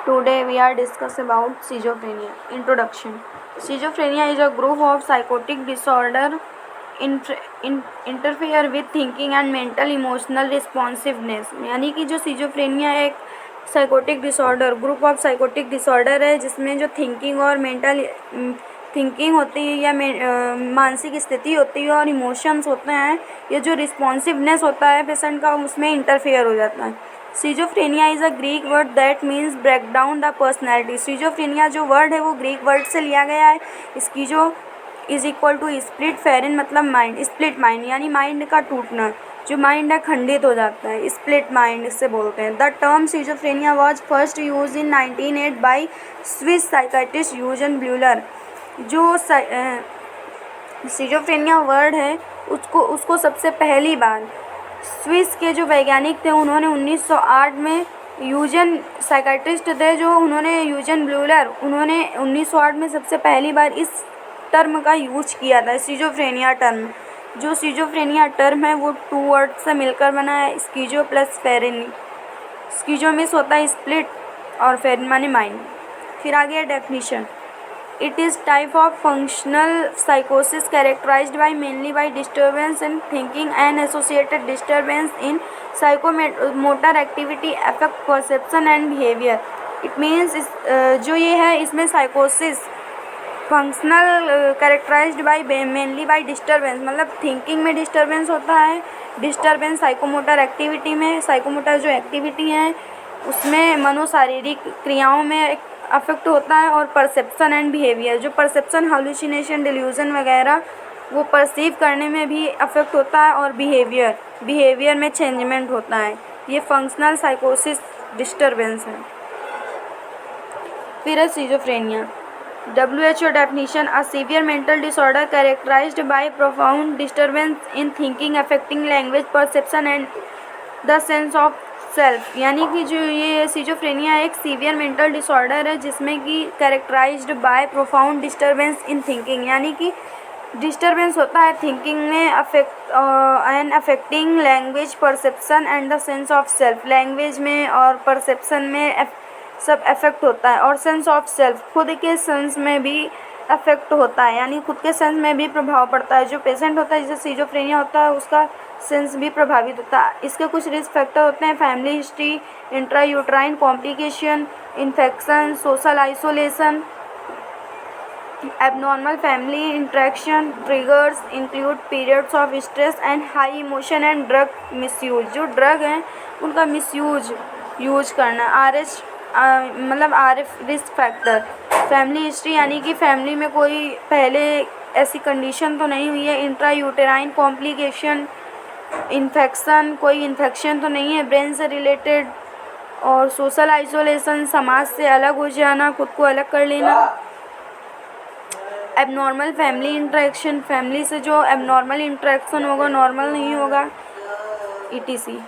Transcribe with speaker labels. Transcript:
Speaker 1: Today we are discuss about schizophrenia. Introduction. Schizophrenia is a group of psychotic disorder interfere with thinking and mental emotional responsiveness. यानी कि जो schizophrenia एक psychotic disorder group of psychotic disorder है जिसमें जो thinking और mental thinking होती है या मानसिक स्थिति होती है और इमोशंस होते हैं, ये जो रिस्पॉन्सिवनेस होता है पेशेंट का उसमें इंटरफेयर हो जाता है. Schizophrenia is a Greek word that means break down the personality. Schizophrenia जो वर्ड है वो ग्रीक वर्ड से लिया गया है. स्कीजो इज इक्वल टू स्प्लिट, फेरन मतलब माइंड, स्प्लिट माइंड यानी माइंड का टूटना, जो माइंड है खंडित हो जाता है, स्प्लिट माइंड से बोलते हैं. The term schizophrenia was first used in 1908 by Swiss psychiatrist यूजन ब्यूलर. जो schizophrenia वर्ड है उसको सबसे पहली बार स्विस के जो वैज्ञानिक थे उन्होंने 1908 में यूजन साइकाट्रिस्ट थे जो उन्होंने यूजन ब्यूलर उन्होंने 1908 में सबसे पहली बार इस टर्म का यूज किया था. स्किज़ोफ्रेनिया टर्म, जो स्किज़ोफ्रेनिया टर्म है वो टू वर्ड से मिलकर बना है, स्कीजो प्लस फेरेनी. स्कीजो मिस होता है स्प्लिट और फेरन माने माइंड. फिर आगे definition. It is type of functional psychosis characterized by mainly by disturbance in thinking and associated disturbance in psychomotor activity, affect perception and behavior. It means जो ये है इसमें psychosis functional characterised by mainly by disturbance, मतलब thinking में disturbance होता है, disturbance psychomotor activity में, psychomotor जो एक्टिविटी है उसमें मनोशारीरिक क्रियाओं में अफेक्ट होता है, और परसेप्शन एंड बिहेवियर, जो परसेप्शन हालुसिनेशन डिल्यूजन वगैरह वो परसीव करने में भी अफेक्ट होता है, और बिहेवियर में चेंजमेंट होता है. ये फंक्शनल साइकोसिस डिस्टर्बेंस है. फिर है schizophrenia. WHO definition: a severe mental disorder characterized by profound disturbance in thinking affecting language, perception and the sense of self. यानी कि जो ये स्किज़ोफ्रेनिया एक सीवियर मेंटल डिसऑर्डर है जिसमें कि characterised by profound disturbance in thinking, यानी कि डिस्टर्बेंस होता है थिंकिंग में and affecting language, perception and the sense of self. Language में और परसेप्शन में सब अफेक्ट होता है, और सेंस ऑफ सेल्फ खुद के सेंस में भी अफेक्ट होता है, यानी खुद के सेंस में भी प्रभाव पड़ता है. जो पेशेंट होता है जिसे स्किज़ोफ्रेनिया होता है उसका सेंस भी प्रभावित होता है. इसके कुछ रिस्क फैक्टर होते हैं: family history, intra uterine complication, infection, social isolation, abnormal family interaction. Triggers include periods of stress and high emotion and drug misuse. जो ड्रग हैं उनका यूज करना. मतलब रिस्क फैक्टर, फैमिली हिस्ट्री यानी कि फैमिली में कोई पहले ऐसी कंडीशन तो नहीं हुई है. इंट्रा यूटेराइन कॉम्प्लिकेशन, इन्फेक्शन, कोई इन्फेक्शन तो नहीं है ब्रेन से रिलेटेड. और सोशल आइसोलेशन, समाज से अलग हो जाना, खुद को अलग कर लेना. एबनॉर्मल फैमिली इंटरेक्शन, फैमिली से जो एबनॉर्मल इंटरेक्शन होगा नॉर्मल नहीं होगा, ETC.